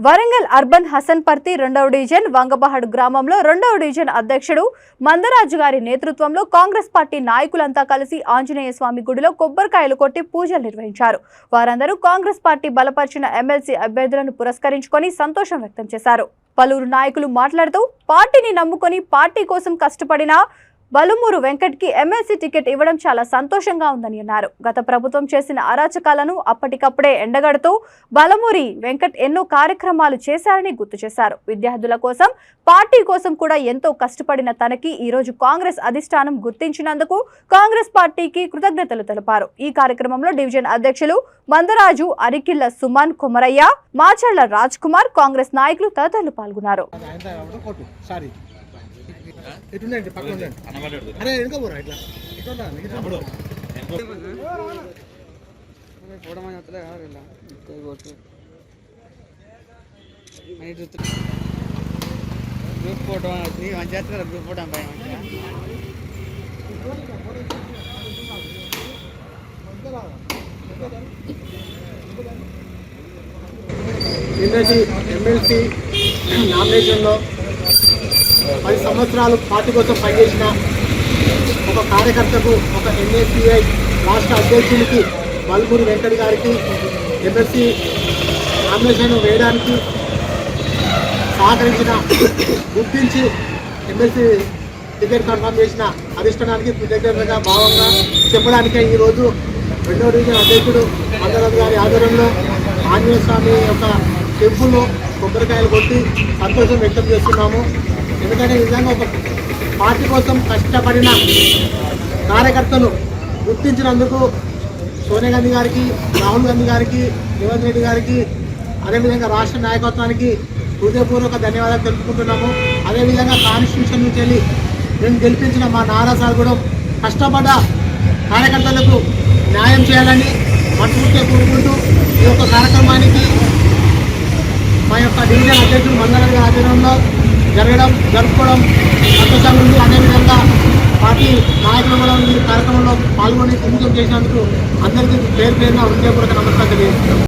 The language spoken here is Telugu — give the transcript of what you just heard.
వరంగల్ అర్బన్ హసన్పర్తి 2వ డివిజన్ వంగబహడ్ గ్రామంలో 2వ డివిజన్ అధ్యక్షుడు మందరాజు గారి నేతృత్వంలో కాంగ్రెస్ పార్టీ నాయకులంతా కలిసి ఆంజనేయ స్వామి గుడిలో కొబ్బరికాయలు కొట్టి పూజలు నిర్వహించారు. వారందరూ కాంగ్రెస్ పార్టీ బలపరిచిన ఎమ్మెల్సీ అభ్యర్థులను పురస్కరించుకొని సంతోషం వ్యక్తం చేశారు. పలువురు నాయకులు మాట్లాడుతూ పార్టీని నమ్ముకొని పార్టీ కోసం కష్టపడిన బలుమూరు వెంకట్కి ఎమ్మెల్సీ టికెట్ ఇవ్వడం చాలా సంతోషంగా ఉందని అన్నారు. గత ప్రభుత్వం చేసిన అరాచకాలను అప్పటికప్పుడే ఎండగడుతూ బలమూరి వెంకట్ ఎన్నో కార్యక్రమాలు చేశారని గుర్తు చేశారు. విద్యార్థుల కోసం పార్టీ కోసం కూడా ఎంతో కష్టపడిన తనకి ఈ రోజు కాంగ్రెస్ అధిష్టానం గుర్తించినందుకు కాంగ్రెస్ పార్టీకి కృతజ్ఞతలు తెలిపారు. ఈ కార్యక్రమంలో డివిజన్ అధ్యక్షులు మందరాజు, అరికిళ్ల సుమన్, కొమరయ్య, మాచర్ల రాజ్ కుమార్, కాంగ్రెస్ నాయకులు తదితరులు పాల్గొన్నారు. గ్రూప్ ఫోటో మంచిగా గ్రూప్ ఫోటో పైన ఎమ్మెల్సీ నామినేషన్లో 10 సంవత్సరాలు పార్టీ కోసం పనిచేసిన ఒక కార్యకర్తకు, ఒక ఎన్ఏసీఐ రాష్ట్ర అధ్యక్షునికి బల్మూరి వెంకట్ గారికి ఎమ్మెల్సీ నామినేషన్ వేయడానికి సహకరించిన, గుర్తించి ఎమ్మెల్సీ టికెట్ కన్ఫర్మ్ చేసిన అధిష్టానానికి కృతజ్ఞతగా భావంగా చెప్పడానికే ఈరోజు 2వ డివిజన్ అధ్యక్షుడు మందరాజు గారి ఆధ్వర్యంలో ఆంజనేయ స్వామి యొక్క టెంపుల్లో కొబ్బరికాయలు కొట్టి సంతోషం వ్యక్తం చేస్తున్నాము. ఎందుకంటే నిజంగా ఒక పార్టీ కోసం కష్టపడిన కార్యకర్తలు గుర్తించినందుకు సోనియా గాంధీ గారికి, రాహుల్ గాంధీ గారికి, రేవంత్ రెడ్డి గారికి, అదేవిధంగా రాష్ట్ర నాయకత్వానికి హృదయపూర్వక ధన్యవాదాలు తెలుపుకుంటున్నాము. అదేవిధంగా కాన్స్టిట్యూషన్ నుంచి వెళ్ళి మేము గెలిపించిన మా నారా సార్ కూడా కష్టపడ్డ కార్యకర్తలకు న్యాయం చేయాలని మనస్ఫూర్తిగా కోరుకుంటూ ఈ యొక్క కార్యక్రమానికి మా యొక్క డివిజన్ అధ్యక్షుడు మందరాజు గారి ఆధ్వర్యంలో జరుపుకోవడం సంతోషంగా ఉంది. అదేవిధంగా పార్టీ నాయకులు కూడా ఈ కార్యక్రమంలో పాల్గొని విజయం చేసినందుకు అందరికీ పేరు పేరున హృదయపూర్వక నమస్కారం తెలియజేస్తున్నాం.